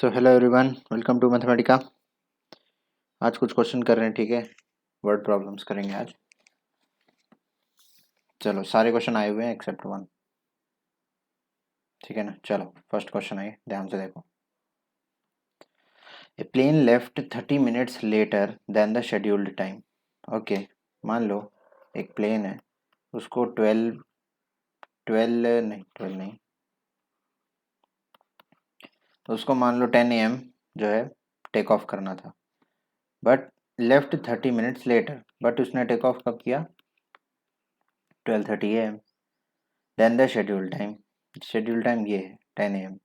So hello everyone, welcome to Mathematica. आज कुछ question कर रहे हैं, ठीक है। वर्ड प्रॉब्लम्स करेंगे आज। चलो, सारे क्वेश्चन आए हुए हैं एक्सेप्ट वन, ठीक है ना। चलो, फर्स्ट क्वेश्चन आइए, ध्यान से देखो। A plane left 30 minutes later than the scheduled time. Okay, मान लो एक प्लेन है, उसको 12 नहीं, तो उसको मान लो 10 AM जो है टेक ऑफ करना था, but left 30 minutes later, but उसने टेक ऑफ कब किया? 12:30 AM। Then the schedule time ये है 10 AM,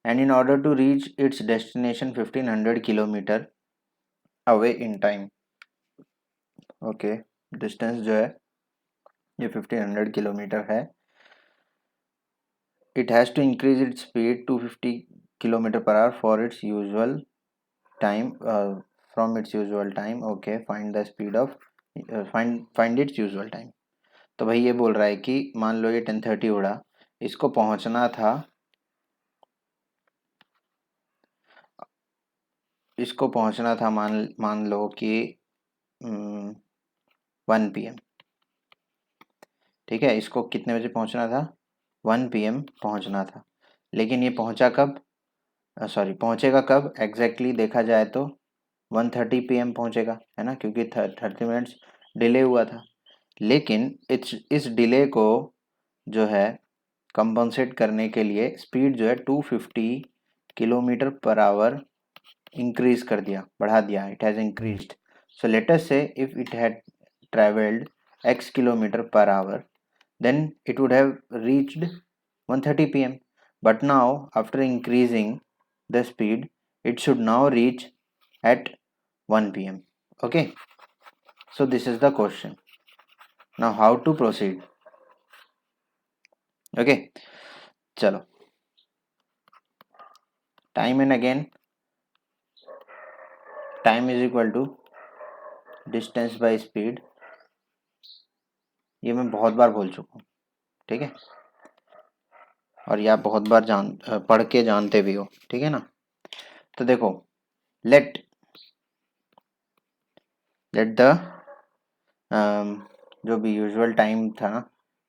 and in order to reach its destination 1500 kilometre away in time. Okay, distance जो है ये 1500 किलोमीटर है। It has to increase its speed 250 kilometre per hour for its usual time, from its usual time. Okay, find the speed of, find it's usual time. तो भाई ये बोल रहा है कि मान लो ये 10:30 उड़ा, इसको पहुंचना था, मान लो कि 1 PM, ठीक है। इसको कितने बजे पहुंचना था? 1 PM पहुंचना था, लेकिन ये पहुंचा कब? पहुंचेगा कब एग्जैक्टली देखा जाए तो 1:30 PM पहुंचेगा, है ना, क्योंकि 30 मिनट्स डिले हुआ था। लेकिन इस डिले को जो है कंपनसेट करने के लिए स्पीड जो है 250 किलोमीटर पर आवर इंक्रीज कर दिया, बढ़ा दिया। It has increased. So let us say if it had travelled x kilometre per hour, then it would have reached 1:30 PM. But now, after increasing the speed, it should now reach at 1 PM. Okay, so this is the question. Now, how to proceed? Okay, chalo. Time and again, time is equal to distance by speed. ये मैं बहुत बार बोल चुका हूँ, ठीक है, और ये आप बहुत बार पढ़ के जानते भी हो, ठीक है ना। तो देखो, लेट द जो भी यूजुअल टाइम था ना,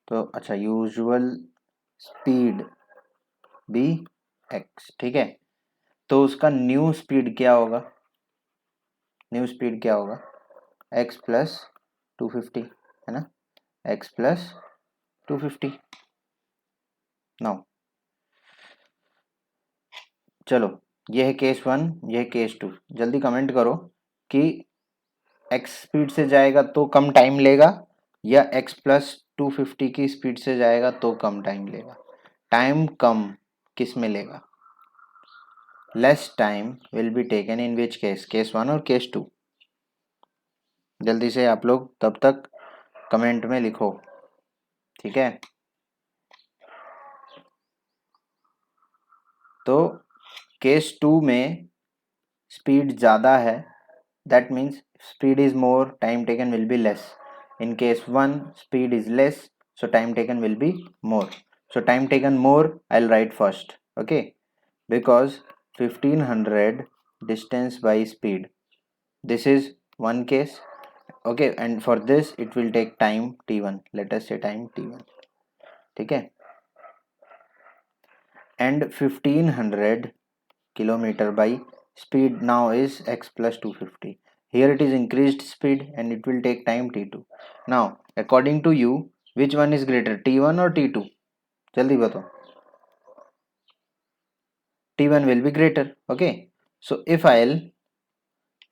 तो अच्छा, यूजुअल स्पीड बी x, ठीक है। तो उसका न्यू स्पीड क्या होगा? x प्लस 250, है ना, x प्लस 250। नाउ चलो, ये है केस 1, ये है केस 2। जल्दी कमेंट करो कि x स्पीड से जाएगा तो कम टाइम लेगा, या x प्लस 250 की स्पीड से जाएगा तो कम टाइम लेगा। टाइम कम किस में लेगा? Less time will be taken in which case 1 और केस 2। जल्दी से आप लोग तब तक कमेंट में लिखो, ठीक है। तो केस 2 में स्पीड ज़्यादा है, that means speed is more, time taken will be less. In case 1 speed is less, so time taken will be more. So time taken more, I'll write first, okay, because 1500 distance by speed, this is one case, okay, and for this it will take time t1, let us say time t1, ठीक है। and 1500 kilometer by speed now is x plus 250. Here it is increased speed and it will take time t2. Now according to you, which one is greater, t1 or t2? जल्दी बताओ। t1 will be greater, okay. So if I'll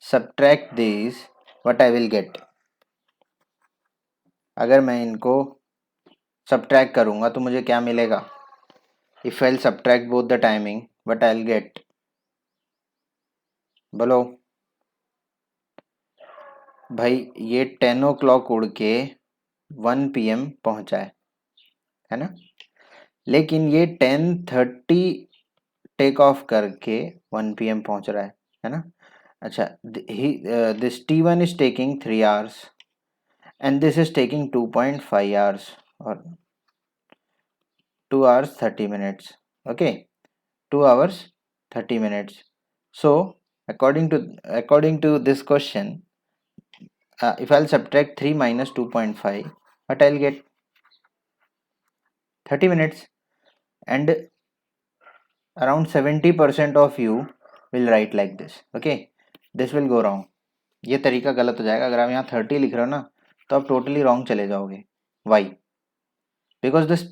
subtract these, what I will get? अगर मैं इनको subtract करूंगा तो मुझे क्या मिलेगा? If I'll subtract both the timing, what I'll get? बोलो भाई, ये 10 o'clock उड़ के 1 PM पहुंचा है ना, लेकिन ये 10:30 टेक ऑफ करके 1 PM पहुंच रहा है ना। अच्छा, this t1 is taking 3 hours and this is taking 2.5 hours or 2 hours 30 minutes, okay, 2 hours 30 minutes. So according to this question, if I'll subtract 3 minus 2.5, what I'll get? 30 minutes. And around 70% of you will write like this. Okay, this will go wrong. ये तरीका गलत हो जाएगा. अगर आप यहाँ 30 लिख रहे हो ना, तो आप टोटली रॉन्ग चले जाओगे. Why? Because this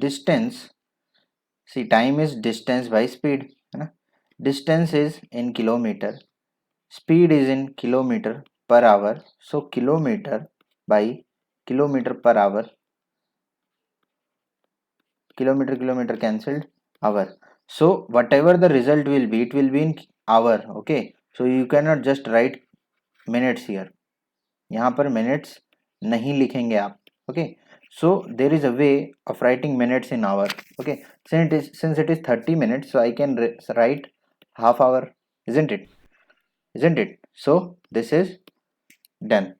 distance, see, time is distance by speed, है ना. Distance is in kilometer, speed is in kilometer per hour. So kilometer by kilometer per hour, kilometer cancelled, hour. So whatever the result will be, it will be in hour. Okay, so you cannot just write minutes here. यहाँ पर minutes नहीं लिखेंगे आप. Okay, so there is a way of writing minutes in hour. Okay, since it is 30 minutes, so I can write half hour, isn't it? So this is done.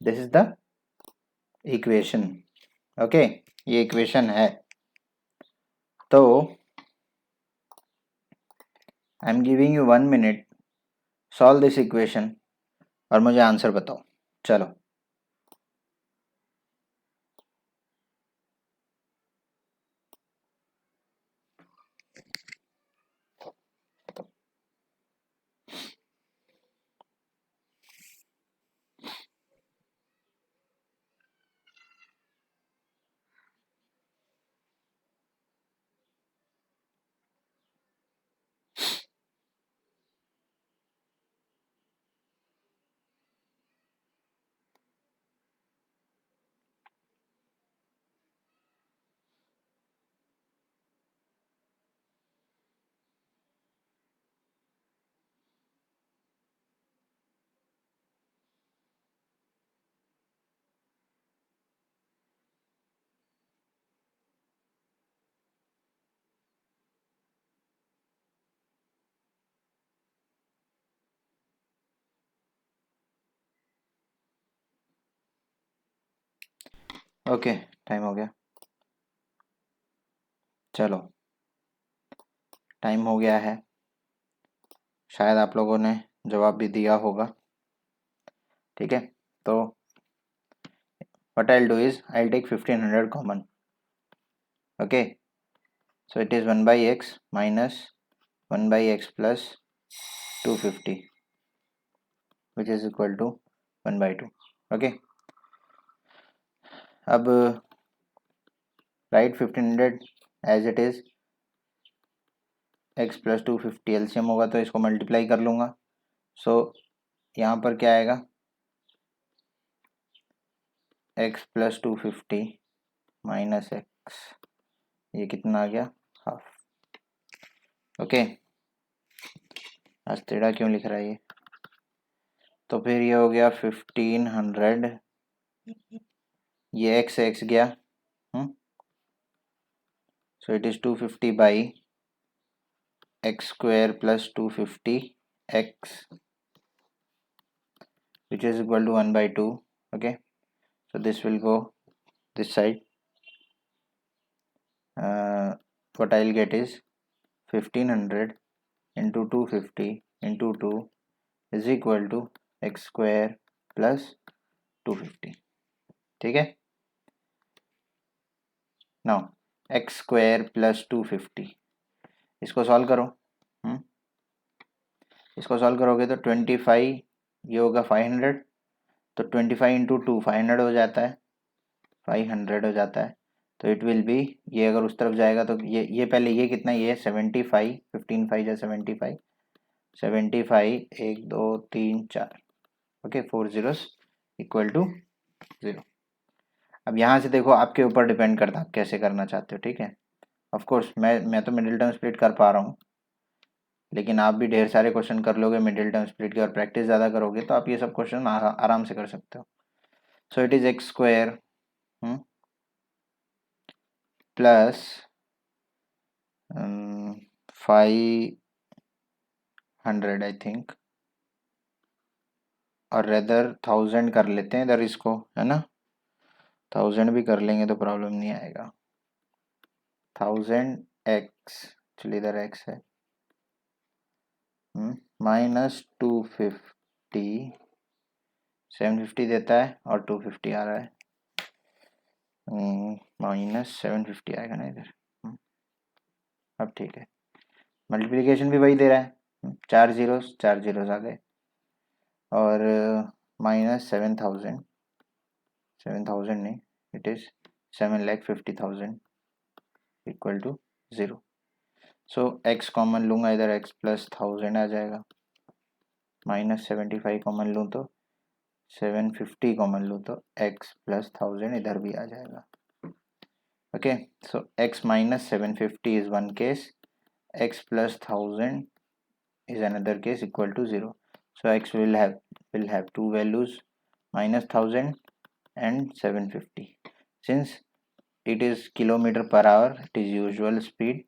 This is the equation. Okay, ये equation है. तो I am giving you 1 minute, solve this equation और मुझे answer बताओ. चलो. Okay, time हो गया. चलो, टाइम हो गया है. शायद आप लोगों ने जवाब भी दिया होगा. ठीक है, तो what I'll do is I'll take 1500 common. Okay, so it is 1 by x minus 1 by x plus 250, which is equal to 1 by 2. Okay, अब write 1500 as it is. x plus 250 LCM होगा तो इसको मल्टीप्लाई कर लूँगा. सो यहाँ पर क्या आएगा? x प्लस 250 माइनस एक्स, ये कितना आ गया? हाफ. ओके, आज टेढ़ा क्यों लिख रहा है ये? तो फिर ये हो गया 1500, ये x से x गया. So it is 250 by x square plus 250 x, which is equal to 1 by 2. Okay, so this will go this side. What I'll get is 1500 into 250 into 2 is equal to x square plus 250. ठीक है. Now x square plus 250, इसको solve करो. इसको solve करोगे तो 25, ये होगा 500, तो 25 इंटू 2 500 हो जाता है. 500 हो जाता है. तो इट विल बी, ये अगर उस तरफ जाएगा तो ये पहले ये कितना, ये 75, 15 5 या 75, 75 1 2 3 4. Okay, 4 zeros equal to 0. अब यहाँ से देखो, आपके ऊपर डिपेंड करता है आप कैसे करना चाहते हो. ठीक है, ऑफ कोर्स मैं तो मिडिल टर्म स्प्लिट कर पा रहा हूँ, लेकिन आप भी ढेर सारे क्वेश्चन कर लोगे मिडिल टर्म स्प्लिट के और प्रैक्टिस ज़्यादा करोगे तो आप ये सब क्वेश्चन आराम से कर सकते हो. So it is x square plus 500 I think, और रेदर 1000 कर लेते हैं इधर इसको, है ना. 1000 भी कर लेंगे तो प्रॉब्लम नहीं आएगा. 1000 एक्स, चलिए इधर एक्स है, -250, 750 देता है और 250 आ रहा है, -750 आएगा ना इधर। अब ठीक है, मल्टीप्लिकेशन भी वही दे रहा है, 4 जीरोस आ गए, और -7,000, 7,000 नहीं, it is 7,50,000 equal to 0। So x common लूँगा इधर, x प्लस 1000 आ जाएगा, -75 कॉमन लूँ तो 750 कॉमन लूँ तो x प्लस 1000 इधर भी आ जाएगा। Okay, so x minus 750 is one case, x plus 1000 is another case equal to 0. So x will have two values, -1000 and 750. Since it is kilometer per hour, it is usual speed.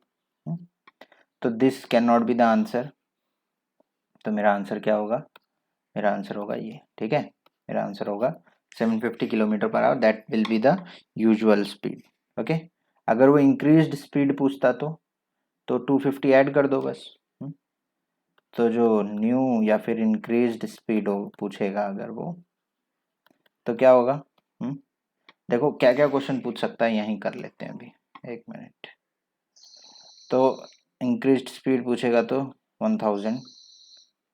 तो this cannot be the answer. तो मेरा answer क्या होगा? मेरा answer होगा ये, ठीक है, मेरा आंसर होगा 750 kilometre per our, that will be the usual speed. Okay, अगर वो इंक्रीज्ड स्पीड पूछता तो 250 ऐड कर दो बस। तो जो न्यू या फिर इंक्रीज्ड स्पीड हो पूछेगा अगर वो, तो क्या होगा? देखो क्या क्या क्वेश्चन पूछ सकता है, यहीं कर लेते हैं अभी, एक मिनट। तो इंक्रीज्ड स्पीड पूछेगा तो 1000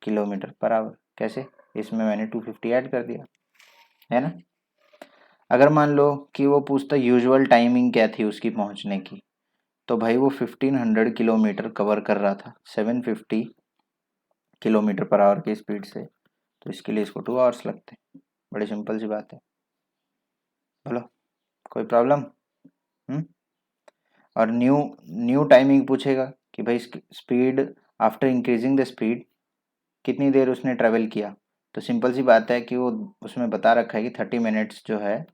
किलोमीटर पर आवर, कैसे? इसमें मैंने 250 ऐड कर दिया, है ना। अगर मान लो कि वो पूछता यूजुअल टाइमिंग क्या थी उसकी पहुंचने की, तो भाई वो 1500 किलोमीटर कवर कर रहा था 750 किलोमीटर पर आवर की स्पीड से, तो इसके लिए इसको 2 आवर्स लगते हैं। बड़ी सिंपल सी बात है, बोलो कोई प्रॉब्लम? और न्यू टाइमिंग पूछेगा कि भाई speed after increasing the speed कितनी देर उसने ट्रेवल किया, तो सिंपल सी बात है कि वो उसमें बता रखा है कि 30 मिनट्स जो है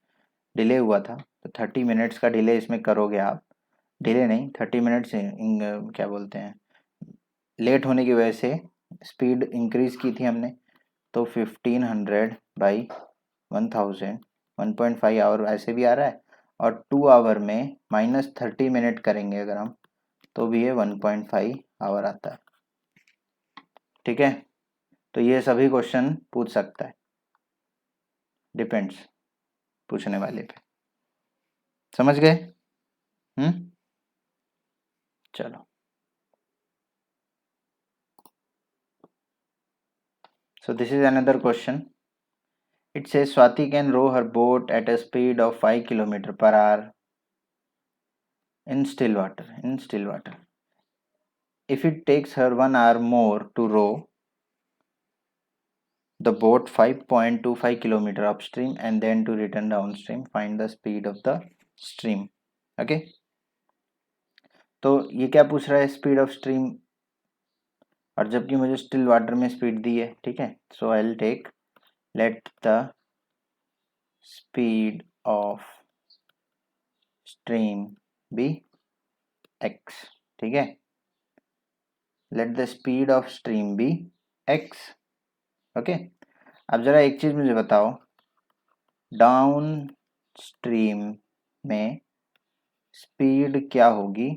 डिले हुआ था, तो 30 मिनट्स का डिले इसमें करोगे आप, डिले नहीं 30 मिनट्स क्या बोलते हैं, लेट होने की वजह से स्पीड इंक्रीज की थी हमने, तो 1500 बाई 1000, 1.5 आवर ऐसे भी आ रहा है, और 2 आवर में -30 मिनट करेंगे अगर हम, तो भी ये 1.5 आवर आता है, ठीक है। तो ये सभी क्वेश्चन पूछ सकता है, डिपेंड्स पूछने वाले पे, समझ गए? चलो, so this is another question. It says Swati can row her boat at a speed of 5 km per hour in still water. If it takes her 1 hour more to row the boat 5.25 km upstream and then to return downstream, find the speed of the stream. Okay, तो ये क्या पूछ रहा है? Speed of stream, और जबकि मुझे still water में स्पीड दी है, ठीक है। So I will take, let the speed of stream be x, ठीक है, let the speed of stream be x। Okay, अब जरा एक चीज मुझे बताओ, डाउन स्ट्रीम में स्पीड क्या होगी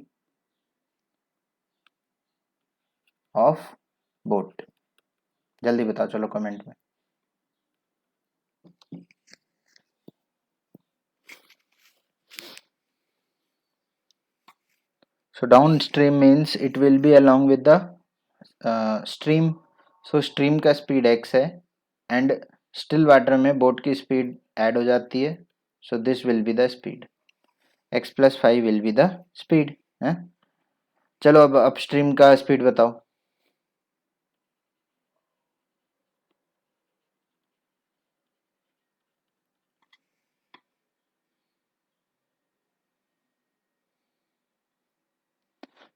ऑफ बोट? जल्दी बताओ, चलो कमेंट में। So downstream means it will be along with the stream. So stream का स्पीड x है, एंड स्टिल वाटर में बोट की स्पीड ऐड हो जाती है, so this will be the speed, x plus 5 will be the speed है। चलो अब अपस्ट्रीम का स्पीड बताओ।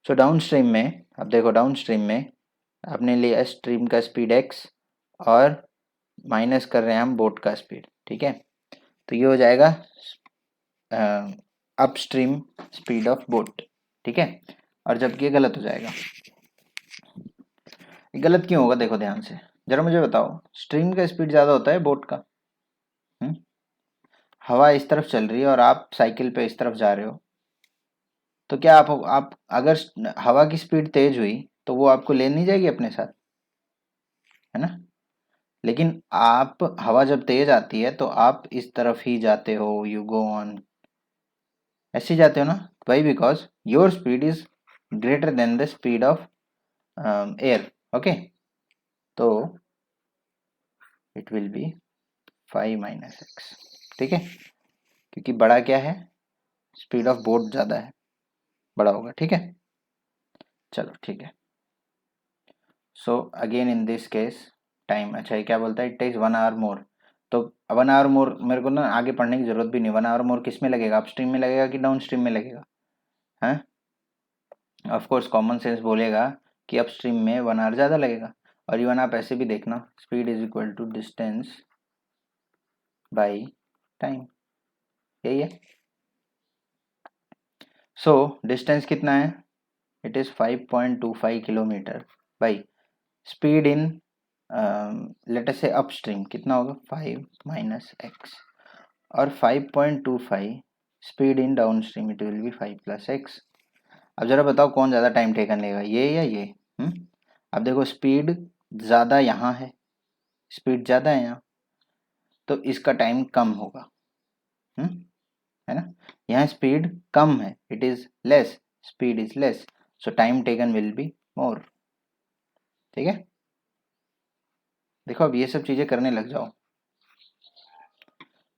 सो डाउन स्ट्रीम में, अब देखो डाउन स्ट्रीम में आपने लिया स्ट्रीम का स्पीड x और माइनस कर रहे हैं हम बोट का स्पीड, ठीक है। तो ये हो जाएगा अपस्ट्रीम स्पीड ऑफ बोट, ठीक है। और जबकि ये गलत हो जाएगा, गलत क्यों होगा? देखो ध्यान से जरा मुझे बताओ, स्ट्रीम का स्पीड ज़्यादा होता है बोट का? हवा इस तरफ चल रही है और आप साइकिल पे इस तरफ जा रहे हो, तो क्या आप अगर हवा की स्पीड तेज हुई तो वो आपको ले नहीं जाएगी अपने साथ? है ना। लेकिन आप हवा जब तेज आती है तो आप इस तरफ ही जाते हो, यू गो ऑन, ऐसे ही जाते हो ना। Why? Because your speed is greater than the speed of air. Okay, तो इट विल बी 5 - x, ठीक है, क्योंकि बड़ा क्या है, स्पीड ऑफ बोट ज़्यादा है, बड़ा होगा, ठीक है। चलो ठीक है। So again in this case time, अच्छा ये क्या बोलता है, इट टेक्स 1 आवर मोर। तो 1 आवर मोर मेरे को ना आगे पढ़ने की जरूरत भी नहीं। 1 आवर मोर किस में लगेगा, अपस्ट्रीम में लगेगा कि डाउन स्ट्रीम में लगेगा? हैं, ऑफ कोर्स कॉमन सेंस बोलेगा कि अपस्ट्रीम में 1 आवर ज़्यादा लगेगा। और इवन आप ऐसे भी देखना, speed is equal to distance by time, यही है। सो डिस्टेंस कितना है, it is 5.25 kilometre by speed in let us say upstream कितना होगा, 5 - x, और 5.25 speed in downstream, it will be 5 + x। अब जरा बताओ कौन ज़्यादा टाइम टेकन लेगा, ये या ये? अब देखो स्पीड ज़्यादा यहाँ है, स्पीड ज़्यादा है यहाँ, तो इसका टाइम कम होगा, है ना। यहाँ स्पीड कम है, it is less, speed is less, so time taken will be more, ठीक है। देखो अब ये सब चीज़ें करने लग जाओ।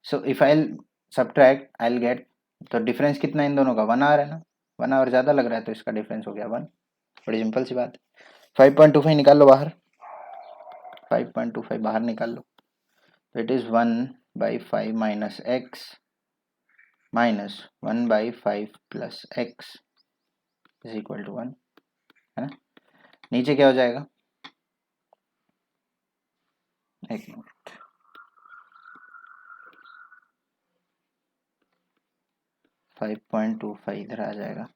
So if I subtract I will get, तो डिफरेंस कितना है इन दोनों का, 1 आवर है ना, 1 आवर ज़्यादा लग रहा है तो इसका डिफरेंस हो गया 1। बड़ी सिंपल सी बात है। 5.25 निकाल लो बाहर, 5.25 बाहर निकाल लो, तो it is 1/5 - x minus 1/5 + x is equal to 1, है ना। नीचे क्या हो जाएगा, एक मिनट, 5.25 इधर आ जाएगा।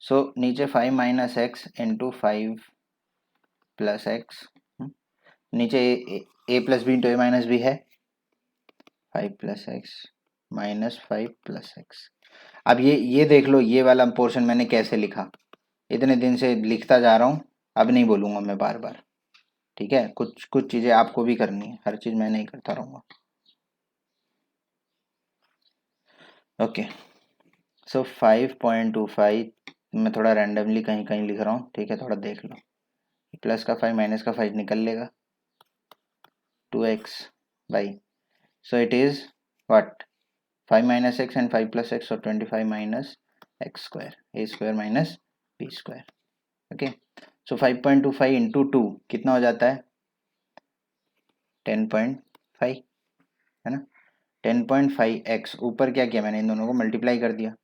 सो नीचे 5 - x इंटू 5 + x, नीचे a + b into a - b है, 5 + x माइनस 5 + x। अब ये देख लो, ये वाला पोर्शन मैंने कैसे लिखा, इतने दिन से लिखता जा रहा हूँ, अब नहीं बोलूँगा मैं बार बार, ठीक है। कुछ कुछ चीज़ें आपको भी करनी है, हर चीज़ मैं नहीं करता रहूँगा। ओके, सो 5.25 मैं थोड़ा रैंडमली कहीं कहीं लिख रहा हूँ, ठीक है, थोड़ा देख लो। प्लस का 5 माइनस का 5 निकल लेगा, 2x by, so it is what, 5 - x and 5 + x, so 25 - x², a² minus b²। Okay, so 5.25 into 2 कितना हो जाता है, 10.5, है ना। 10.5x ऊपर क्या किया मैंने, इन दोनों को मल्टीप्लाई कर दिया,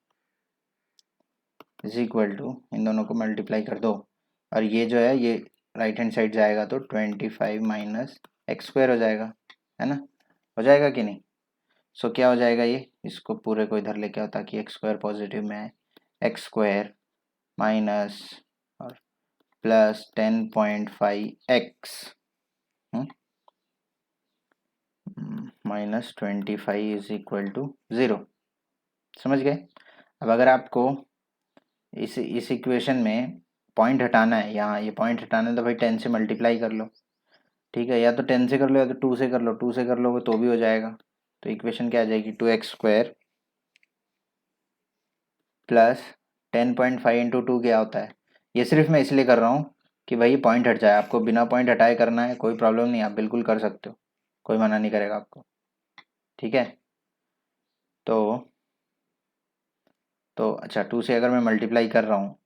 इज इक्वल टू इन दोनों को मल्टीप्लाई कर दो, और ये जो है ये राइट हैंड साइड जाएगा तो 25 - x² हो जाएगा, है ना। हो जाएगा कि नहीं? सो क्या हो जाएगा, ये इसको पूरे को इधर लेके आओ ताकि x² पॉजिटिव में आए, x² माइनस और plus 10.5x minus 25 is equal to 0। समझ गए? अब अगर आपको इस इक्वेशन में पॉइंट हटाना है, यहाँ ये पॉइंट हटाना है, तो भाई 10 से मल्टीप्लाई कर लो, ठीक है, या तो 10 से कर लो या तो 2 से कर लो, 2 से कर लोगे तो भी हो जाएगा। तो इक्वेशन क्या आ जाएगी, 2x² प्लस 10.5 इंटू 2 क्या होता है। ये सिर्फ मैं इसलिए कर रहा हूँ कि भाई ये पॉइंट हट जाए, आपको बिना पॉइंट हटाए करना है कोई प्रॉब्लम नहीं, आप बिल्कुल कर सकते हो, कोई मना नहीं करेगा आपको, ठीक है। तो अच्छा 2 से अगर मैं मल्टीप्लाई कर रहा हूँ,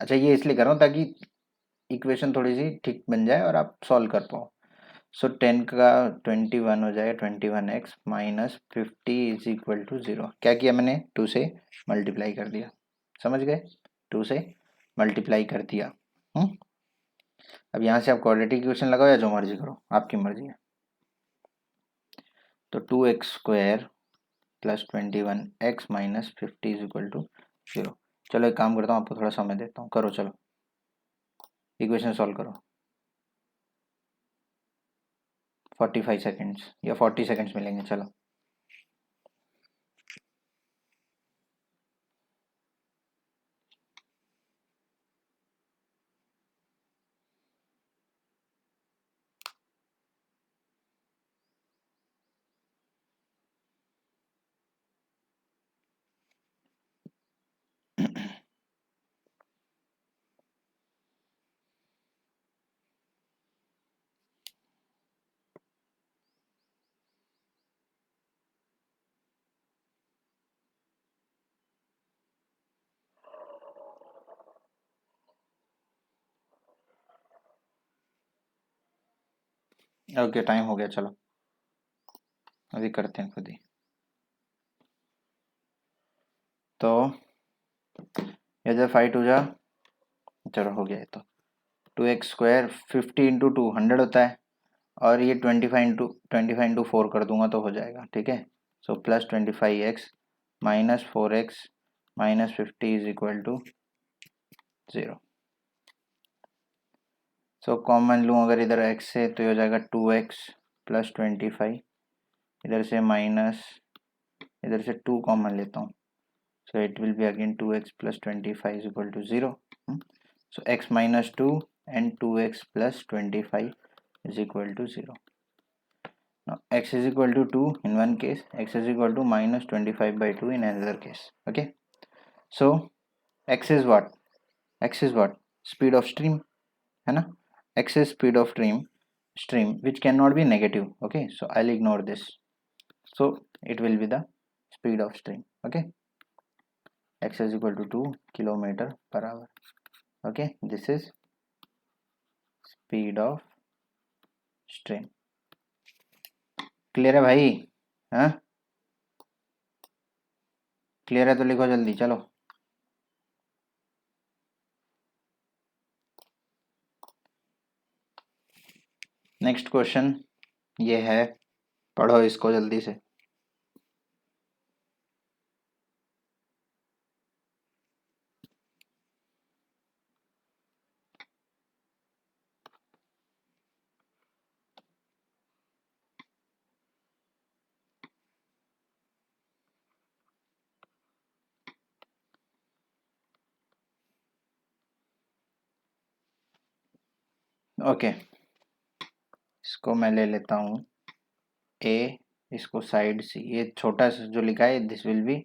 अच्छा ये इसलिए कर रहा हूँ ताकि इक्वेशन थोड़ी सी ठीक बन जाए और आप सॉल्व कर पाओ। सो 10 का 21 हो जाएगा, 21x minus 50 is equal to 0। क्या किया मैंने, 2 से मल्टीप्लाई कर दिया, समझ गए, 2 से मल्टीप्लाई कर दिया। अब यहाँ से आप क्वाड्रेटिक इक्वेशन लगाओ या जो मर्जी करो, आपकी मर्जी है। तो 2x² plus 21x minus 50 is equal to 0। चलो एक काम करता हूँ, आपको थोड़ा समय देता हूँ, करो चलो इक्वेशन सॉल्व करो, 45 सेकेंड्स या 40 सेकेंड्स मिलेंगे, चलो। ओके, टाइम हो गया, चलो अभी करते हैं खुद ही। तो ये जब 5 टू जा, चलो हो गया ये तो। 2x² 50 × 2 100 होता है, और ये 25 × 4 कर दूंगा तो हो जाएगा, ठीक है। So plus 25x minus 4x minus 50 is equal to 0। So common लूँ अगर इधर x से, तो ये हो जाएगा 2x प्लस 25, इधर से माइनस, इधर से 2 कॉमन लेता हूँ, so it will be again 2x plus 25 is equal to 0। So x minus 2 and 2x plus 25 is equal to 0. Now x is equal to 2 in one case, x is equal to minus 25 by 2 in another case. Okay, so x is what? X is what? Speed of stream, है ना? X is speed of stream which cannot be negative. Okay, so I'll ignore this. So it will be the speed of stream. Okay, x is equal to 2 km/h. Okay, this is speed of stream. Clear है भाई? हाँ, clear है तो लिखो जल्दी, चलो। Next question ये है, पढ़ो इसको जल्दी से। ओके, इसको मैं ले लेता हूँ ए, इसको साइड सी, ये छोटा सा जो लिखा है this will be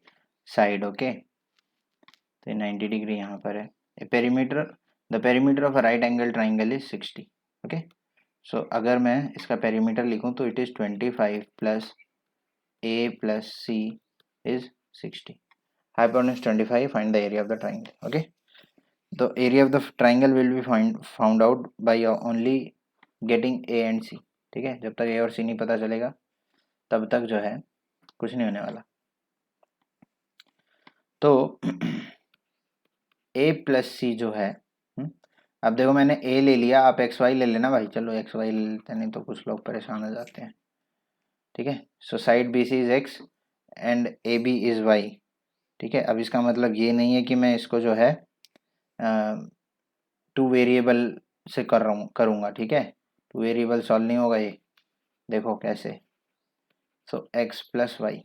side. Okay, तो 90 डिग्री यहाँ पर है। Perimeter, the perimeter of a right angle triangle is 60। Okay, so अगर मैं इसका पेरीमीटर लिखूँ तो it is 25 plus A plus C is 60। Hypotenuse 25, find the area of the triangle. Okay, तो area of the triangle will be found out by only getting A and C. ठीक है, जब तक ए और सी नहीं पता चलेगा तब तक जो है कुछ नहीं होने वाला। तो ए प्लस सी जो है, अब देखो मैंने ए ले लिया, आप एक्स वाई ले लेना भाई, चलो एक्स वाई ले लेते, नहीं तो कुछ लोग परेशान हो जाते हैं। ठीक है, so side B C is x and A B is y. ठीक है, अब इसका मतलब ये नहीं है कि मैं इसको जो है टू वेरिएबल से कर रहा हूँ करूँगा। ठीक है, टू वेरिएबल सॉल्व नहीं होगा ये, देखो कैसे। So X plus Y,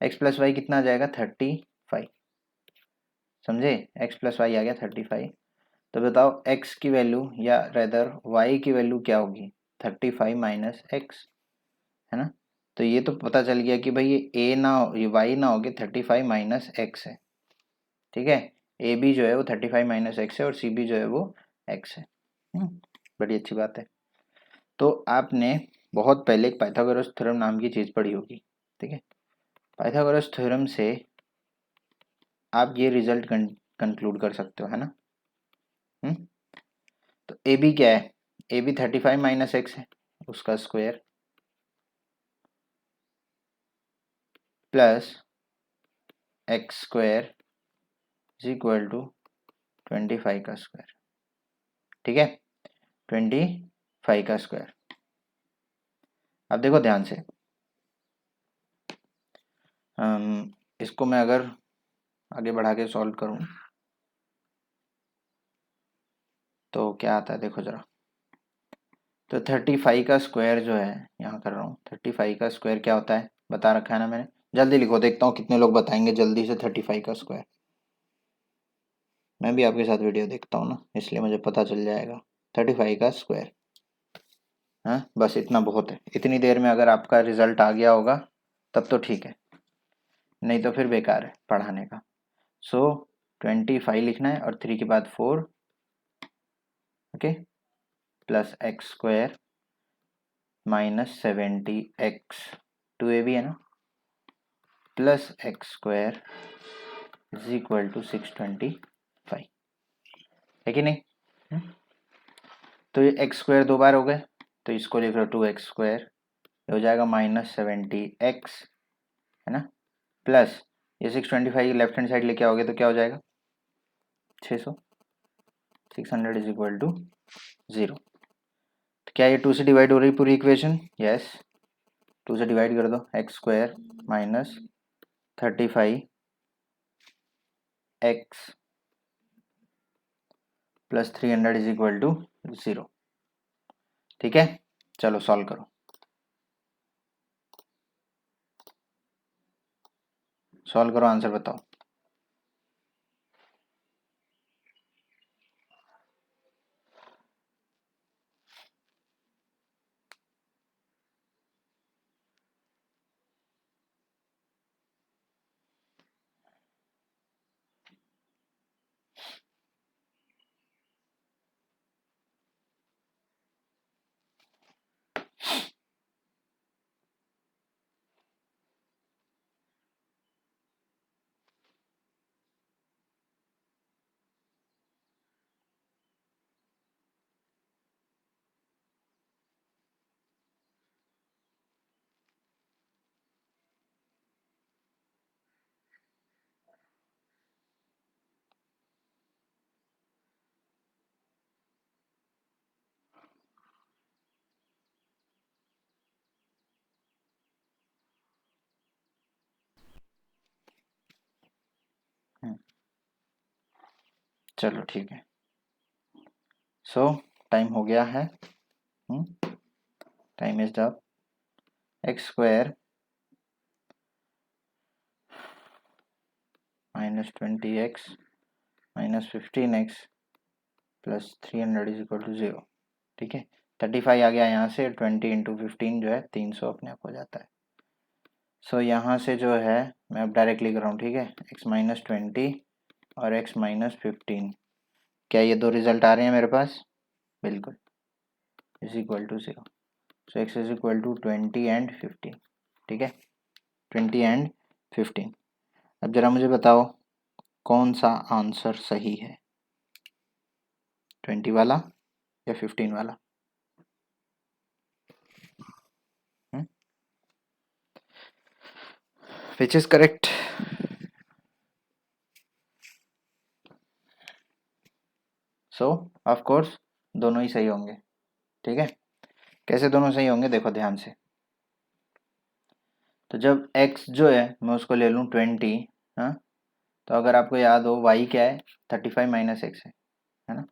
X plus Y कितना आ जाएगा? 35। समझे, एक्स प्लस वाई आ गया 35। तो बताओ x की वैल्यू या रेदर y की वैल्यू क्या होगी? 35 माइनस एक्स, है ना। तो ये तो पता चल गया कि भाई ये a ना हो, ये y ना हो के 35 माइनस एक्स है। ठीक है, ए बी जो है वो 35 माइनस एक्स है और सी बी जो है वो x है। बड़ी अच्छी बात है। तो आपने बहुत पहले एक पाइथागोरस थ्योरम नाम की चीज़ पढ़ी होगी। ठीक है, पाइथागोरस थ्योरम से आप ये रिजल्ट कंक्लूड कर सकते हो, है ना। तो ए बी क्या है? ए बी 35 माइनस एक्स है, उसका square plus x square is equal to 25 का स्क्वायर। ठीक है, 25 का स्क्वायर। अब देखो ध्यान से, इसको मैं अगर आगे बढ़ा के सॉल्व करूं तो क्या आता है, देखो जरा। तो 35 का स्क्वायर जो है, यहाँ कर रहा हूँ, 35 का स्क्वायर क्या होता है बता रखा है ना मैंने। जल्दी लिखो, देखता हूँ कितने लोग बताएंगे जल्दी से 35 का स्क्वायर। मैं भी आपके साथ वीडियो देखता हूँ ना, इसलिए मुझे पता चल जाएगा। 35 का स्क्वायर, हाँ बस इतना बहुत है। इतनी देर में अगर आपका रिजल्ट आ गया होगा तब तो ठीक है, नहीं तो फिर बेकार है पढ़ाने का। सो 25 लिखना है और 3 के बाद 4, okay, plus x square minus 70x, 2a भी है ना, plus x square is equal to 625, है कि नहीं? तो ये एक्स स्क्वायर 2 बार हो गए, तो इसको लिख लो 2x², हो जाएगा -70x, है ना, प्लस ये 625 लेफ्ट हैंड साइड लेके आओगे तो क्या हो जाएगा 600, 600 इज इक्वल टू 0। तो क्या ये 2 से डिवाइड हो रही पूरी इक्वेशन? यस, 2 से डिवाइड कर दो, x² minus 35x plus 300 is equal to 0। ठीक है, चलो सॉल्व करो। सॉल्व करो, आंसर बताओ। चलो ठीक है, सो टाइम हो गया है, time is up. x² -20x -15x plus 300 is equal to 0। ठीक है, 35 आ गया यहाँ से, 20 इंटू 15 जो है 300 अपने आप हो जाता है। सो यहाँ से जो है मैं अब डायरेक्ट लिख रहा हूँ, ठीक है, x -20 और x -15, क्या ये दो रिजल्ट आ रहे हैं मेरे पास? बिल्कुल, is equal to 0। So x is equal to 20 and 15। ठीक है, 20 एंड 15। अब जरा मुझे बताओ कौन सा आंसर सही है, 20 वाला या 15 वाला? Which is correct? So of course दोनों ही सही होंगे। ठीक है, कैसे दोनों सही होंगे देखो ध्यान से। तो जब x जो है मैं उसको ले लूँ 20, हाँ, तो अगर आपको याद हो y क्या है, 35 माइनस एक्स है ना,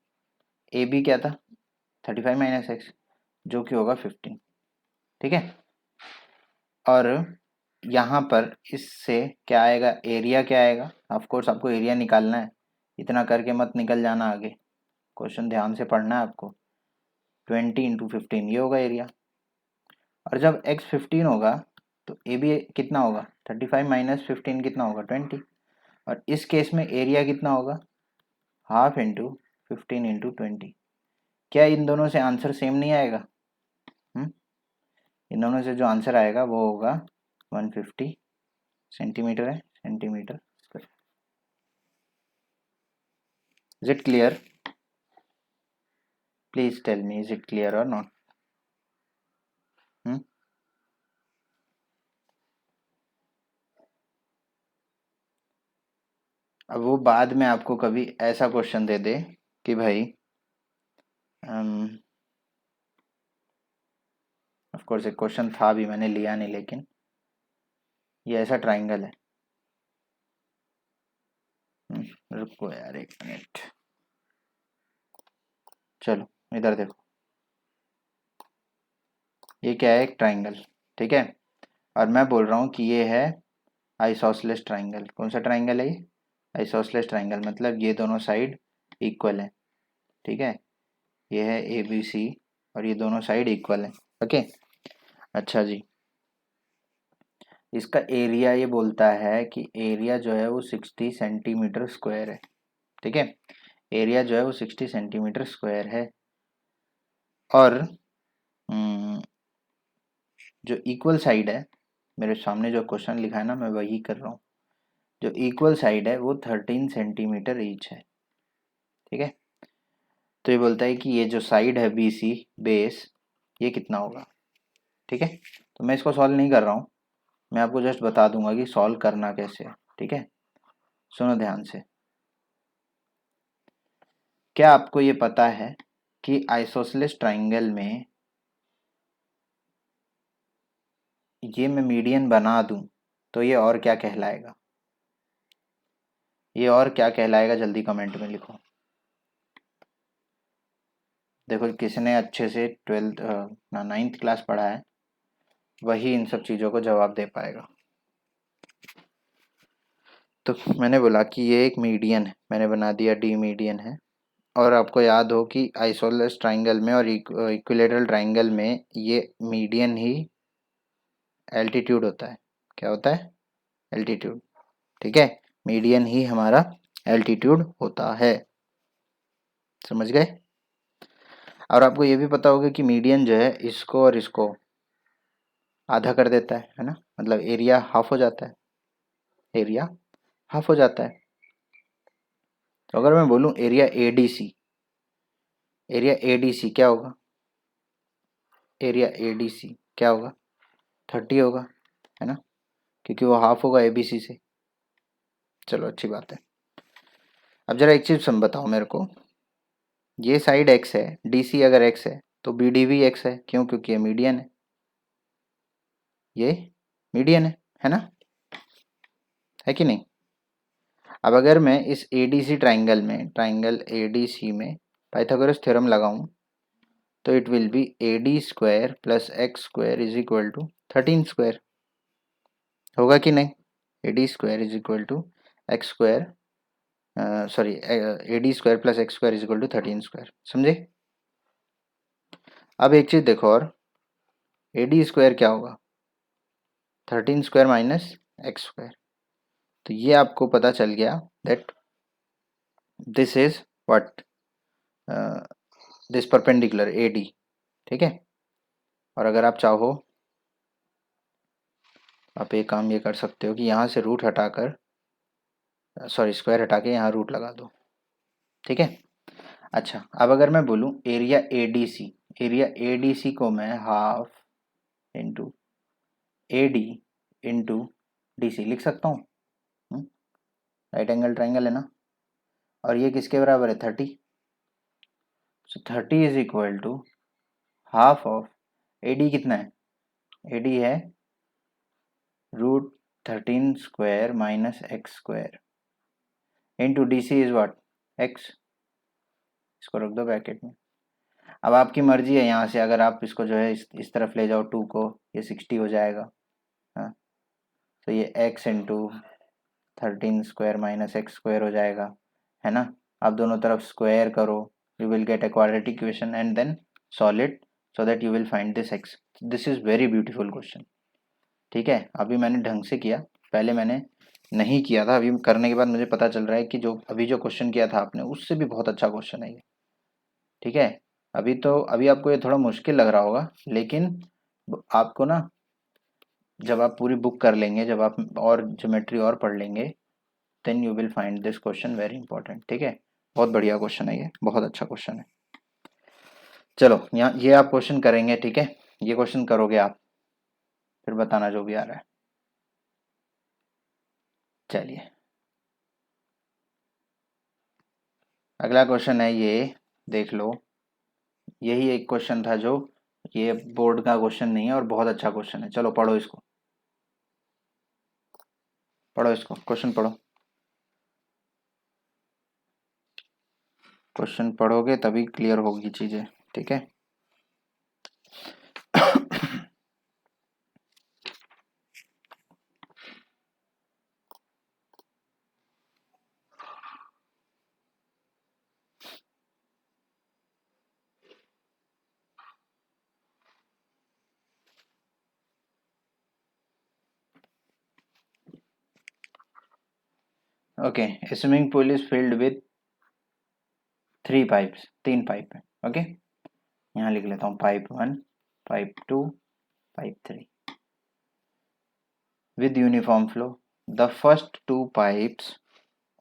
ए बी क्या था 35 माइनस एक्स, जो कि होगा 15। ठीक है, और यहाँ पर इससे क्या आएगा, एरिया क्या आएगा? ऑफ कोर्स आपको एरिया निकालना है, इतना करके मत निकल जाना आगे, क्वेश्चन ध्यान से पढ़ना है आपको। 20 इंटू 15 ये होगा एरिया, और जब x 15 होगा तो ए बी कितना होगा, 35 माइनस 15 कितना होगा 20, और इस केस में एरिया कितना होगा, हाफ इंटू 15 इंटू 20। क्या इन दोनों से आंसर सेम नहीं आएगा? इन दोनों से जो आंसर आएगा वो होगा 150 सेंटीमीटर है, centimetre square. Is it clear? Please tell me, is it clear और नॉट? अब वो बाद में आपको कभी ऐसा क्वेश्चन दे दे कि भाई ऑफ कोर्स एक क्वेश्चन था भी, मैंने लिया नहीं, लेकिन ये ऐसा ट्राइंगल है, रुको यार एक मिनट, चलो इधर देखो, ये क्या है, एक ट्राइंगल। ठीक है, और मैं बोल रहा हूँ कि ये है आइसोसेलेस ट्राइंगल। कौन सा ट्राइंगल है ये? आइसोसेलेस ट्राइंगल, मतलब ये दोनों साइड इक्वल है। ठीक है, ये है ए बी सी और ये दोनों साइड इक्वल है। ओके, अच्छा जी, इसका एरिया ये बोलता है कि एरिया जो है वो 60 सेंटीमीटर स्क्वायर है। ठीक है, एरिया जो है वो 60 सेंटीमीटर स्क्वायर है, और जो इक्वल साइड है, मेरे सामने जो क्वेश्चन लिखा है ना मैं वही कर रहा हूँ, जो इक्वल साइड है वो 13 सेंटीमीटर ईच है। ठीक है, तो ये बोलता है कि ये जो साइड है बी सी बेस, ये कितना होगा। ठीक है, तो मैं इसको सॉल्व नहीं कर रहा हूँ, मैं आपको जस्ट बता दूंगा कि सॉल्व करना कैसे है। ठीक है, सुनो ध्यान से। क्या आपको ये पता है कि आइसोसेलेस ट्राइंगल में ये मैं मीडियन बना दूं तो ये और क्या कहलाएगा? ये और क्या कहलाएगा, जल्दी कमेंट में लिखो। देखो, किसने अच्छे से 12th ना 9th क्लास पढ़ा है वही इन सब चीज़ों को जवाब दे पाएगा। तो मैंने बोला कि ये एक मीडियन है, मैंने बना दिया डी मीडियन है। और आपको याद हो कि आइसोसेलेस ट्राइंगल में और इक्विलेटरल ट्राइंगल में ये मीडियन ही एल्टीट्यूड होता है। क्या होता है? एल्टीट्यूड। ठीक है, मीडियन ही हमारा एल्टीट्यूड होता है। समझ गए? और आपको ये भी पता होगा कि मीडियन जो है इसको और इसको आधा कर देता है ना, मतलब एरिया हाफ हो जाता है, एरिया हाफ हो जाता है। तो अगर मैं बोलूं एरिया एडीसी, एरिया एडीसी क्या होगा? एरिया एडीसी क्या होगा? 30 होगा, है ना, क्योंकि वो हाफ होगा एबीसी से। चलो अच्छी बात है। अब जरा एक चीज सम बताओ मेरे को, ये साइड एक्स है, डीसी अगर एक्स है तो बीडी भी एक्स है। क्यों? क्योंकि ये मीडियन है, ये मीडियन है ना, है कि नहीं? अब अगर मैं इस एडीसी ट्राइंगल में, ट्राइंगल एडीसी में पाइथागोरस थ्योरम लगाऊं तो it will be AD square plus x square is equal to 13 square. होगा कि नहीं? AD square is equal to x square, sorry, AD square plus x square is equal to 13 square. समझे? अब एक चीज देखो, और एडी स्क्वायर क्या होगा? 13 स्क्वायर माइनस एक्स स्क्वायर। तो ये आपको पता चल गया that this is what, this perpendicular AD. ठीक है, और अगर आप चाहो आप एक काम ये कर सकते हो कि यहाँ से रूट हटाकर, सॉरी स्क्वायर हटा के यहाँ रूट लगा दो। ठीक है, अच्छा अब अगर मैं बोलूँ एरिया एडीसी, एरिया एडीसी को मैं half into AD into DC लिख सकता हूँ। राइट एंगल ट्राइंगल है ना, और ये किसके बराबर है? 30। So 30 is equal to half of AD. कितना है? एडी है √13 square minus x square into D C is what? X. इसको रख दो ब्रैकेट में। अब आपकी मर्जी है, यहाँ से अगर आप इसको जो है इस तरफ ले जाओ 2 को, ये 60 हो जाएगा। हाँ, तो ये x into 13 square minus x square हो जाएगा, है ना। आप दोनों तरफ स्क्वायर करो, you will get a quadratic equation and then solve it so that you will find this x। This is very beautiful question. ठीक है, अभी मैंने ढंग से किया, पहले मैंने नहीं किया था, अभी करने के बाद मुझे पता चल रहा है कि जो अभी जो क्वेश्चन किया था आपने उससे भी बहुत अच्छा क्वेश्चन है ये। ठीक है, अभी आपको ये थोड़ा मुश्किल लग रहा होगा, लेकिन आपको ना जब आप पूरी बुक कर लेंगे, जब आप और ज्योमेट्री और पढ़ लेंगे, then you will find this question very important. ठीक है, बहुत बढ़िया क्वेश्चन है ये, बहुत अच्छा क्वेश्चन है। चलो यहाँ ये आप क्वेश्चन करेंगे। ठीक है, ये क्वेश्चन करोगे आप, फिर बताना जो भी आ रहा है। चलिए अगला क्वेश्चन है, ये देख लो। यही एक क्वेश्चन था जो, ये बोर्ड का क्वेश्चन नहीं है और बहुत अच्छा क्वेश्चन है। चलो पढ़ो इसको, पढ़ो इसको, क्वेश्चन पढ़ो। क्वेश्चन पढ़ोगे तभी क्लियर होगी चीजें। ठीक है, okay. Swimming pool is filled with 3 pipes, 3 pipe है। ओके, यहाँ लिख लेता हूँ pipe 1, pipe 2, pipe 3 with uniform flow. The first two pipes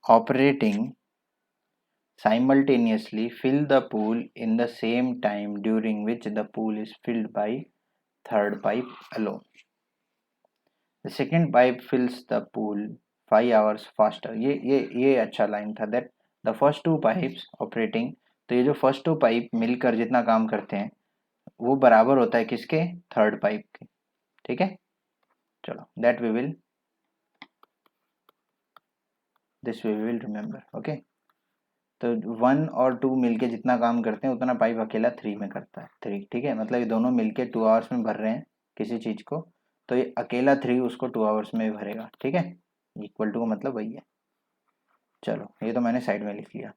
operating simultaneously fill the pool in the same time during which the pool is filled by third pipe alone. The second pipe fills the pool 5 hours faster. ये अच्छा line था, that the first two pipes operating, तो ये जो first to pipe मिलकर जितना काम करते हैं वो बराबर होता है किसके, थर्ड पाइप के, ठीक है। चलो that we will this we will remember, okay. तो 1 और 2 मिलके जितना काम करते हैं उतना पाइप अकेला 3 में करता है, 3, ठीक है। मतलब ये दोनों मिलके 2 आवर्स में भर रहे हैं किसी चीज़ को, तो ये अकेला 3 उसको 2 आवर्स में भरेगा, ठीक है। इक्वल टू का मतलब वही है। चलो ये तो मैंने साइड में लिख लिया।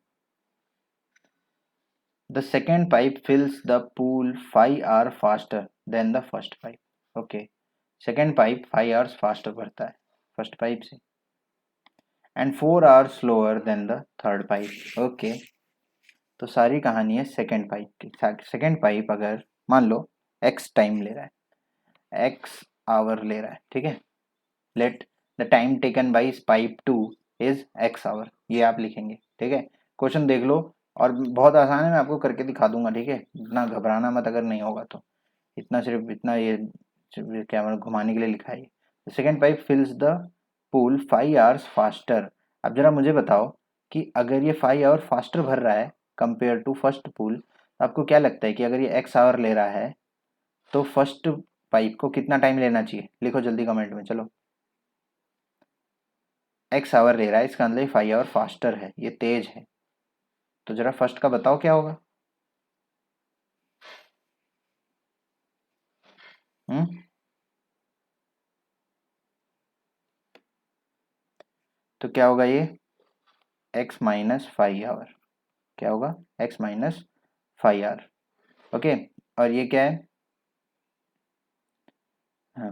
The second pipe फिल्स the pool 5 our faster than the first pipe. Okay, second pipe 5 hours faster भरता है फर्स्ट पाइप से, and 4 hours slower then the third pipe. Okay, तो सारी कहानी है सेकेंड पाइप की। सेकेंड पाइप अगर मान लो एक्स टाइम ले रहा है, एक्स आवर ले रहा है, ठीक है। Let the time taken by pipe 2 is x hour, ये आप लिखेंगे, ठीक है। क्वेश्चन देख लो, और बहुत आसान है, मैं आपको करके दिखा दूंगा, ठीक है। इतना घबराना मत अगर नहीं होगा तो, इतना सिर्फ इतना ये कैमरा घुमाने के लिए लिखा है। Second pipe फिल्स the pool 5 hours faster. अब जरा मुझे बताओ कि अगर ये 5 आवर फास्टर भर रहा है कंपेयर टू फर्स्ट पूल, तो आपको क्या लगता है कि अगर ये एक्स आवर ले रहा है तो फर्स्ट पाइप को कितना टाइम लेना चाहिए? लिखो जल्दी कमेंट में। चलो, एक्स आवर ले रहा है, इसका मतलब 5 आवर फास्टर है, ये तेज है। तो जरा फर्स्ट का बताओ क्या होगा। तो क्या होगा ये, एक्स माइनस 5 आवर, क्या होगा, एक्स माइनस 5 आवर, ओके। और ये क्या है,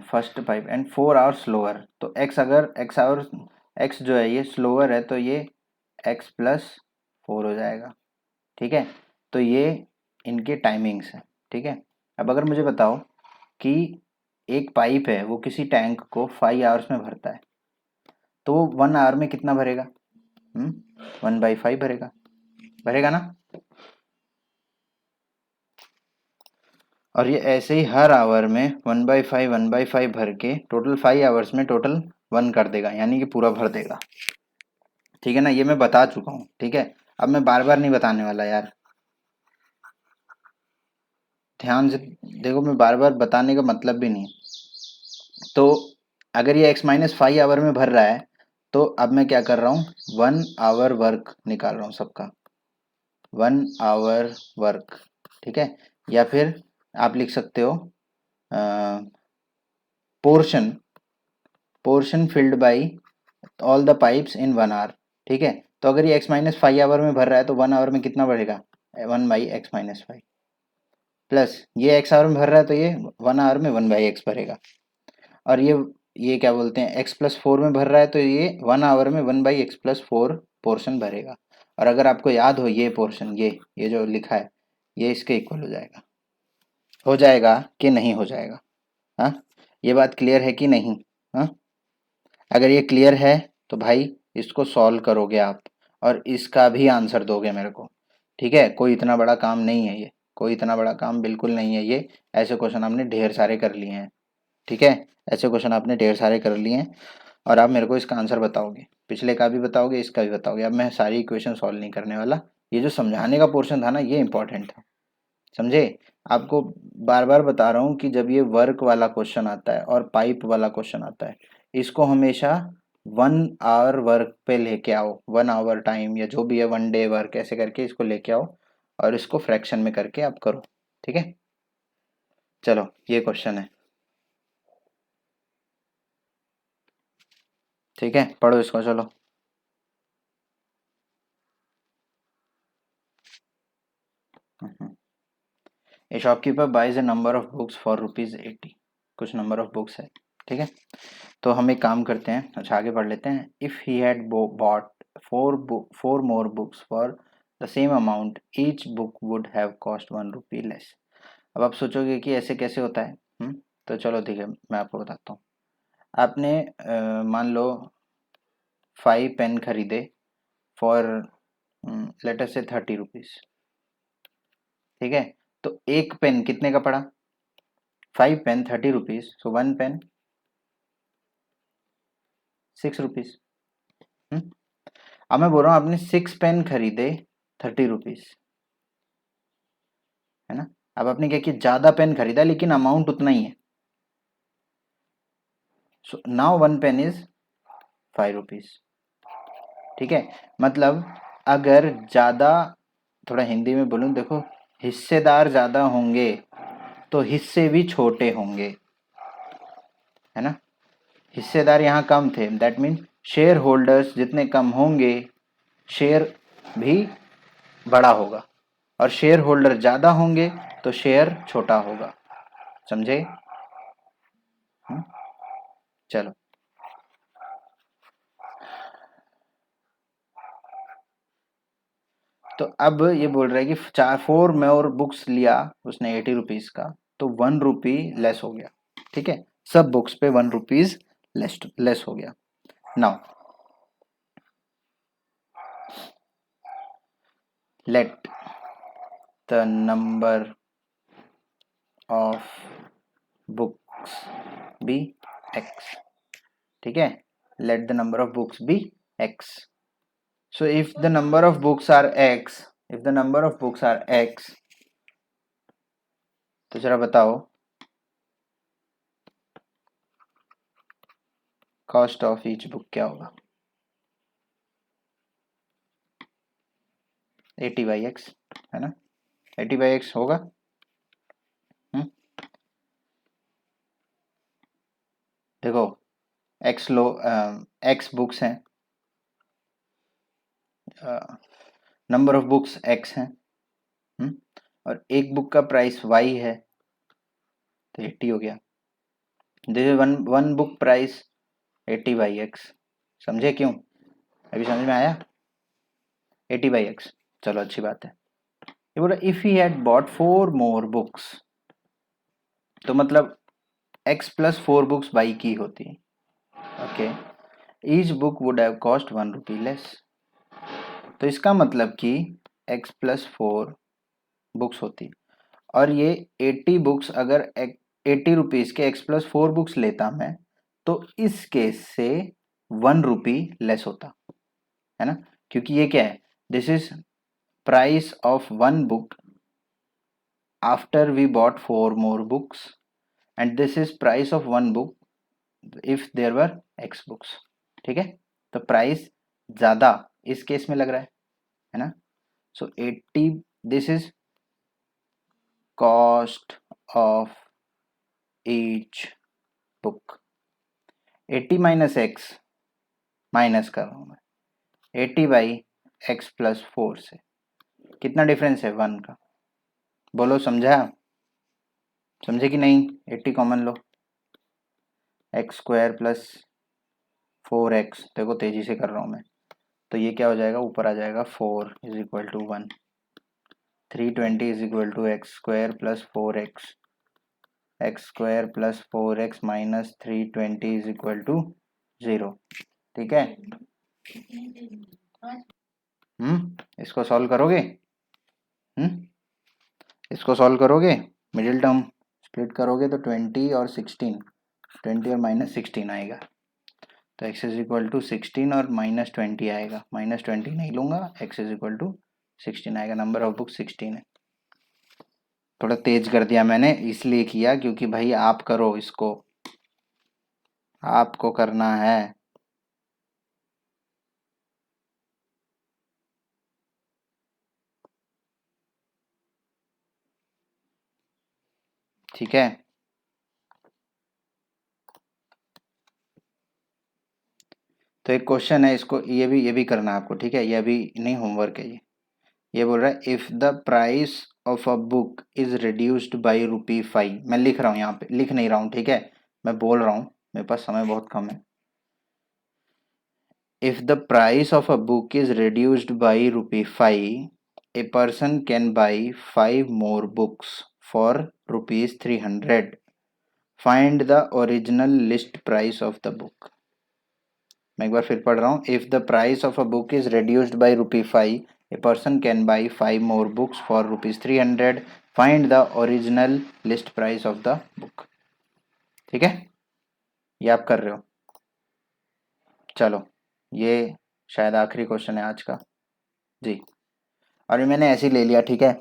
first pipe, and 4 hour slower. तो एक्स, अगर एक्स आवर, एक्स जो है ये स्लोअर है, तो ये एक्स प्लस 4 हो जाएगा, ठीक है। तो ये इनके टाइमिंग्स हैं, ठीक है। अब अगर मुझे बताओ कि एक पाइप है वो किसी टैंक को 5 आवर्स में भरता है, तो वो 1 आवर में कितना भरेगा? 1/5 भरेगा, भरेगा ना। और ये ऐसे ही हर आवर में 1/5 भर के टोटल 5 आवर्स में टोटल 1 कर देगा, यानी कि पूरा भर देगा, ठीक है ना। ये मैं बता चुका हूँ, ठीक है। अब मैं बार बार नहीं बताने वाला यार, ध्यान से देखो, मैं बार बार बताने का मतलब भी नहीं। तो अगर ये x-5 आवर में भर रहा है, तो अब मैं क्या कर रहा हूँ, 1 आवर वर्क निकाल रहा हूँ सबका, 1 आवर वर्क, ठीक है। या फिर आप लिख सकते हो portion, portion filled by all the pipes in 1 hour, ठीक है। तो अगर ये x-5 आवर में भर रहा है तो 1 आवर में कितना बढ़ेगा, 1/x-5, प्लस ये एक्स आवर में भर रहा है तो ये 1 आवर में 1/x भरेगा। और ये क्या बोलते हैं, x+4 में भर रहा है तो ये 1 आवर में 1/x+4 पोर्शन भरेगा। और अगर आपको याद हो ये पोर्शन, ये जो लिखा है, ये इसके इक्वल हो जाएगा कि नहीं हो जाएगा? हाँ, ये बात क्लियर है कि नहीं? हाँ, अगर ये क्लियर है तो भाई इसको सॉल्व करोगे आप, और इसका भी आंसर दोगे मेरे को, ठीक है। कोई इतना बड़ा काम नहीं है ये, कोई इतना बड़ा काम बिल्कुल नहीं है ये। ऐसे क्वेश्चन आपने ढेर सारे कर लिए हैं, ठीक है। ऐसे क्वेश्चन आपने ढेर सारे कर लिए हैं, और आप मेरे को इसका आंसर बताओगे, पिछले का भी बताओगे, इसका भी बताओगे। अब मैं सारी इक्वेशन सॉल्व नहीं करने वाला, ये जो समझाने का पोर्शन था ना, ये इंपॉर्टेंट था, समझे। आपको बार बार बता रहा हूँ कि जब ये वर्क वाला क्वेश्चन आता है और पाइप वाला क्वेश्चन आता है, इसको हमेशा 1 आवर वर्क पे लेके आओ, 1 आवर टाइम या जो भी है 1 डे वर्क, ऐसे करके इसको लेके आओ और इसको फ्रैक्शन में करके आप करो, ठीक है। चलो ये क्वेश्चन है, ठीक है, पढ़ो इसको, चलो। A shopkeeper buys a number of books for ₹80, कुछ नंबर ऑफ बुक्स है, ठीक है। तो हम एक काम करते हैं, अच्छा आगे पढ़ लेते हैं। If he had bought four more books for the same amount, each book would have cost ₹1 less. अब आप सोचोगे कि ऐसे कैसे होता है, तो चलो ठीक है, मैं आपको बताता हूँ। आपने मान लो 5 पेन खरीदे फॉर लेट अस से 30 रुपीज, ठीक है। तो एक पेन कितने का पड़ा? 5 पेन 30 रुपीज, सो 1 पेन 6 रुपीज। अब मैं बोल रहा हूँ आपने 6 पेन खरीदे 30 रुपीज, है ना। अब आपने क्या किया, ज्यादा पेन खरीदा लेकिन अमाउंट उतना ही है, so now 1 pen is 5 rupees, ठीक है। मतलब अगर ज्यादा, थोड़ा हिंदी में बोलूं, देखो, हिस्सेदार ज्यादा होंगे तो हिस्से भी छोटे होंगे, है ना। हिस्सेदार यहाँ कम थे, दैट मीन शेयर होल्डर्स जितने कम होंगे शेयर भी बड़ा होगा, और शेयर होल्डर ज्यादा होंगे तो शेयर छोटा होगा, समझे? चलो, तो अब ये बोल रहा है कि 4 मोर बुक्स लिया उसने 80 रुपीज का, तो 1 रुपी लेस हो गया, ठीक है। सब बुक्स पे 1 रुपीज लेस हो गया। Now let the number of books be x, ठीक है। Let the number of books be x. So if the number of books are x, if the number of books are x, तो जरा बताओ cost of each book क्या होगा? 80/x, है ना। 80/x होगा। देखो, x लो, x बुक्स हैं, नंबर ऑफ बुक्स x हैं, और एक बुक का प्राइस y है, तो 80 हो गया। This is one book price 80/x, समझे क्यों? अभी समझ में आया? 80/x, चलो अच्छी बात है। ये बोला if he had bought 4 more books, तो मतलब x प्लस 4 बुक्स बाई की होती, okay. Each book would have cost 1 rupee less, तो इसका मतलब कि x प्लस 4 बुक्स होती, और ये 80 बुक्स अगर 80 रुपीज के x प्लस 4 बुक्स लेता मैं, तो इस केस से 1 रुपी लेस होता, है ना। क्योंकि ये क्या है, this is price of 1 book after we bought 4 more books, and this is price of 1 book if there were x books, ठीक है। तो प्राइस ज्यादा इस केस में लग रहा है ना। सो 80, this is cost of each book. 80 minus x, minus कर रहा हूं मैं 80/x प्लस 4 से, कितना डिफरेंस है 1 का, बोलो, समझा? समझे कि नहीं? 80 कॉमन लो, x² प्लस 4x, देखो तेजी से कर रहा हूं मैं, तो ये क्या हो जाएगा, ऊपर आ जाएगा 4 is equal to 1, 320 is equal to x² plus 4x, x² plus 4x minus 320 is equal to 0, ठीक है। इसको सॉल्व करोगे? इसको सॉल्व करोगे, मिडिल टर्म स्प्लिट करोगे तो 20 और 16, 20 और माइनस 16 आएगा, तो x इज इक्वल टू 16 और माइनस 20 आएगा, माइनस 20 नहीं लूंगा, x इज इक्वल टू 16 आएगा। नंबर ऑफ बुक 16 है। थोड़ा तेज कर दिया मैंने, इसलिए किया क्योंकि भाई आप करो इसको, आपको करना है। ठीक है, तो एक क्वेश्चन है, इसको ये भी करना है आपको, ठीक है। ये अभी नहीं, होमवर्क है ये बोल रहा है if the price of a book is reduced by ₹5, मैं लिख रहा हूँ यहाँ पे, लिख नहीं रहा हूँ, ठीक है, मैं बोल रहा हूँ, मेरे पास समय बहुत कम है। If the price of a book is reduced by ₹5, a person can buy 5 more books for ₹300. Find the original list price of the book. मैं एक बार फिर पढ़ रहा हूँ, if the price of a book is reduced by ₹5, a person can buy 5 more books for ₹300. Find the original list price of the book. ठीक है, ये आप कर रहे हो। चलो, ये शायद आखिरी क्वेश्चन है आज का जी, और ये मैंने ऐसे ही ले लिया, ठीक है,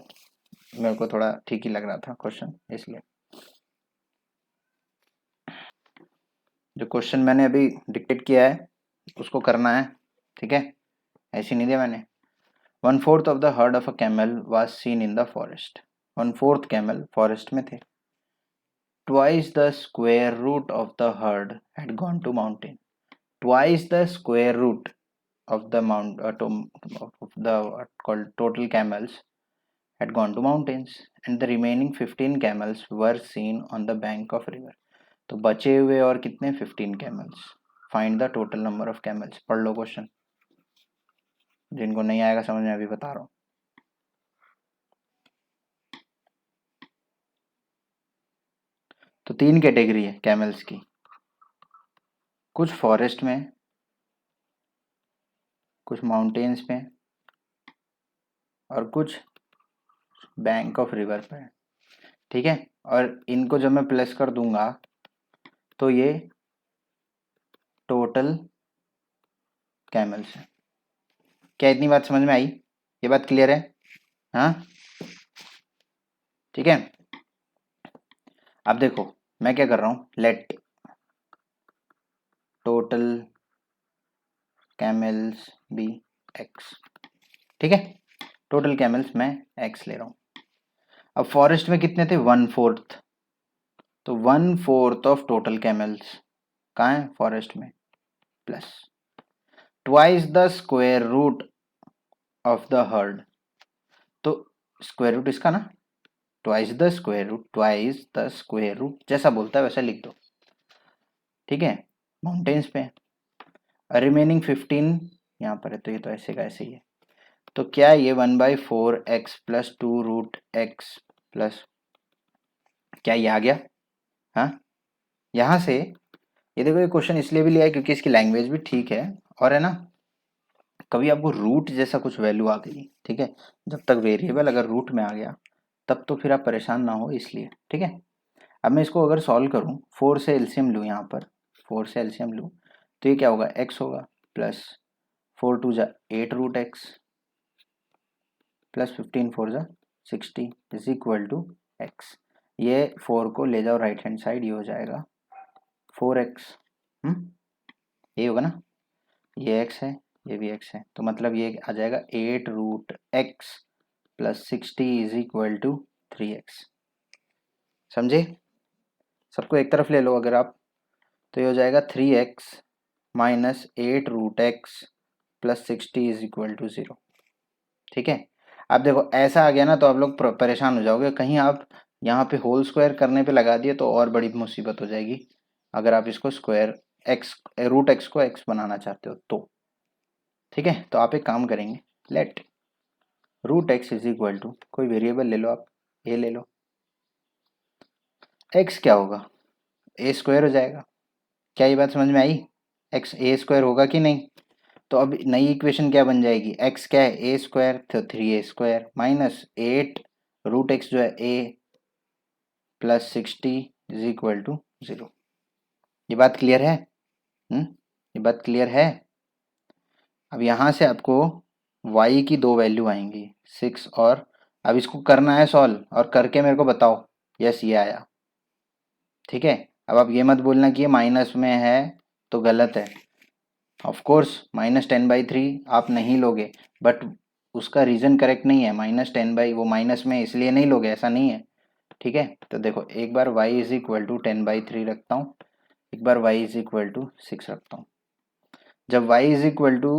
मेरे को थोड़ा ठीक ही लग रहा था क्वेश्चन, इसलिए। जो क्वेश्चन मैंने अभी डिक्टेट किया है उसको करना है, ठीक है, ऐसे नहीं दिया मैंने। 1/4 of the herd of a camel was seen in the forest. 1/4 camel forest में थे। Twice the square root of the herd had gone to mountain. Twice the square root of the of the what called total camels had gone to mountains, and the remaining 15 camels were seen on the bank of river. तो बचे हुए और कितने 15 camels। Find the total number of camels. पढ़ लो question, जिनको नहीं आएगा समझ में अभी बता रहा हूँ। तो 3 कैटेगरी है कैमल्स की, कुछ फॉरेस्ट में, कुछ माउंटेन्स में, और कुछ बैंक ऑफ रिवर पे। ठीक है, और इनको जब मैं प्लस कर दूंगा तो ये टोटल कैमल्स है। क्या इतनी बात समझ में आई? ये बात क्लियर है? हाँ, ठीक है। अब देखो मैं क्या कर रहा हूँ, let total camels be x. ठीक है, टोटल कैमल्स मैं एक्स ले रहा हूँ। अब फॉरेस्ट में कितने थे? 1/4। तो 1/4 ऑफ टोटल कैमल्स कहाँ है? फॉरेस्ट में। Plus twice the square root of the herd. तो स्क्वायर रूट इसका ना, twice the square root, twice the square root जैसा बोलता है वैसा लिख दो। ठीक है, माउंटेन्स पे। रिमेनिंग 15 यहाँ पर है, तो ये तो ऐसे का ऐसे ही है। तो क्या ये 1/4x प्लस 2√x प्लस, क्या ये आ गया? हाँ, यहाँ से ये देखो, ये क्वेश्चन इसलिए भी लिया है क्योंकि इसकी लैंग्वेज भी ठीक है, और है ना, कभी आपको रूट जैसा कुछ वैल्यू आ गई, ठीक है, जब तक वेरिएबल अगर रूट में आ गया तब तो फिर आप परेशान ना हो, इसलिए। ठीक है, अब मैं इसको अगर सॉल्व करूँ, 4 से एलसीएम लूँ, यहाँ पर 4 से एलसीएम लूँ, तो ये क्या होगा? x होगा, प्लस 4 2 जा 8√x प्लस 15 4 जा 60 इज इक्वल टू x। ये 4 को ले जाओ राइट हैंड साइड, ये हो जाएगा 4x। ये होगा ना, ये x है, ये भी x है, तो मतलब ये आ जाएगा 8√x plus 60 is equal to 3x। समझे? सबको एक तरफ ले लो अगर आप, तो ये हो जाएगा 3x minus 8√x plus 60 is equal to 0। ठीक है, अब देखो ऐसा आ गया ना तो आप लोग परेशान हो जाओगे, कहीं आप यहाँ पे होल स्क्वायर करने पे लगा दिए तो और बड़ी मुसीबत हो जाएगी, अगर आप इसको स्क्वायर x √x को x बनाना चाहते हो तो। ठीक है, तो आप एक काम करेंगे, let √x is equal to, कोई वेरिएबल ले लो आप, a ले लो, x क्या होगा? a स्क्वायर हो जाएगा। क्या ये बात समझ में आई? x a स्क्वायर होगा कि नहीं? तो अब नई इक्वेशन क्या बन जाएगी? x क्या है? a स्क्वायर, तो 3a स्क्वायर माइनस 8√x जो है a plus 60 is equal to 0। ये बात क्लियर है? ये बात क्लियर है? अब यहाँ से आपको y की 2 वैल्यू आएंगी 6 और, अब इसको करना है सॉल्व, और करके मेरे को बताओ। यस, ये आया। ठीक है, अब आप ये मत बोलना कि ये माइनस में है तो गलत है। ऑफ कोर्स -10/3 आप नहीं लोगे, बट उसका रीज़न करेक्ट नहीं है। -10 वो माइनस में इसलिए नहीं लोगे, ऐसा नहीं है। ठीक है, तो देखो एक बार y इज इक्वल टू 10/3 रखता हूँ, एक बार y इज इक्वल टू 6 रखता हूँ। जब y is equal to,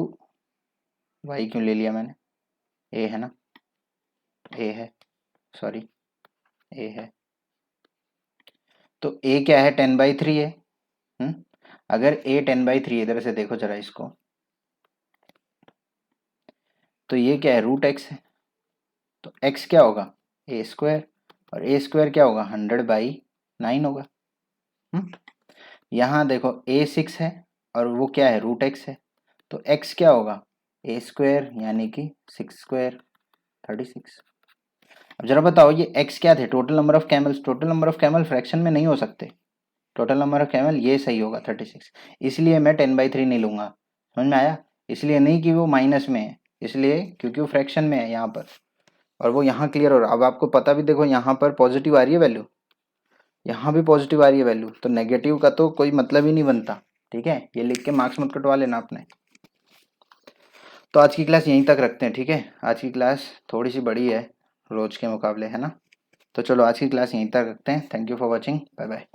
y क्यों ले लिया मैंने? a है ना, a है, सॉरी a है, तो a क्या है? 10/3 है। अगर a 10/3, इधर से देखो जरा इसको, तो ये क्या है? √x है, तो x क्या होगा? a स्क्वायर, और a स्क्वायर क्या होगा? 100/9 होगा। यहाँ देखो a 6 है और वो क्या है? √x है, तो x क्या होगा? ए स्क्वायर यानी कि 6 स्क्वायर 36। अब जरा बताओ ये x क्या थे? Total number of camels. Total number of camel fraction में नहीं हो सकते। टोटल नंबर ऑफ कैमल ये सही होगा 36। इसलिए मैं 10/3 नहीं लूंगा। समझ में आया? इसलिए नहीं कि वो माइनस में है, इसलिए क्योंकि वो फ्रैक्शन में है यहाँ पर, और वो यहाँ क्लियर हो रहा है। अब आपको पता भी, देखो यहाँ पर पॉजिटिव आ रही है वैल्यू, यहाँ भी पॉजिटिव आ रही है वैल्यू, तो नेगेटिव का तो कोई मतलब ही नहीं बनता। ठीक है, ये लिख के मार्क्स मत कटवा लेना आपने। तो आज की क्लास यहीं तक रखते हैं। ठीक है, आज की क्लास थोड़ी सी बड़ी है रोज के मुकाबले, है ना। तो चलो आज की क्लास यहीं तक रखते हैं। Thank you for watching, bye bye.